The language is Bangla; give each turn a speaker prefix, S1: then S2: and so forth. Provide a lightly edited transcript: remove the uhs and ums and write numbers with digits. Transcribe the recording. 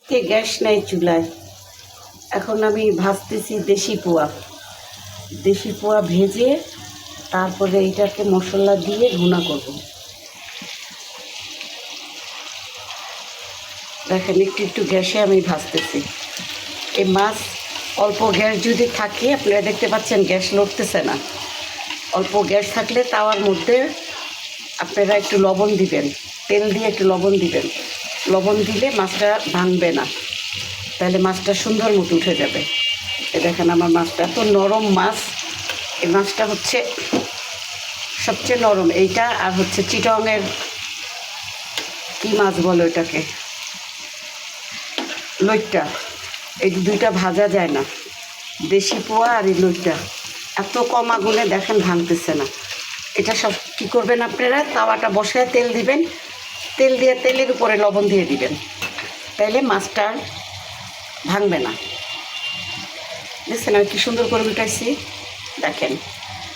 S1: কে গ্যাস নেই চুলায়। এখন আমি ভাজতেছি দেশি পোয়া ভেজে তারপরে এইটাকে মশলা দিয়ে ভুনা করব। দেখেন একটু একটু গ্যাসে আমি ভাজতেছি। এই মাছ অল্প গ্যাস যদি থাকে, আপনারা দেখতে পাচ্ছেন গ্যাস লড়তেছে না। অল্প গ্যাস থাকলে তাওয়ার মধ্যে আপনারা একটু লবণ দিবেন, তেল দিয়ে একটু লবণ দিবেন। লবণ দিলে মাছটা ভাঙবে না, তাহলে মাছটা সুন্দর মতো উঠে যাবে। দেখেন আমার মাছটা এত নরম মাছ। এই মাছটা হচ্ছে সবচেয়ে নরম এইটা, আর হচ্ছে চিটংয়ের কী মাছ বলে ওটাকে, লইট্টা। এই দুইটা ভাজা যায় না, দেশি পোয়া আর এই লইট্টা। এত কম আগুনে দেখেন ভাঙতেছে না। এটা সব কী করবেন আপনারা, তাওয়াটা বসায় তেল দিবেন, তেল দিয়ে তেলের উপরে লবণ দিয়ে দিবেন, তাইলে মাছটা ভাঙবে না। দেখছেন আমি কী সুন্দর করে উঠাইছি, দেখেন।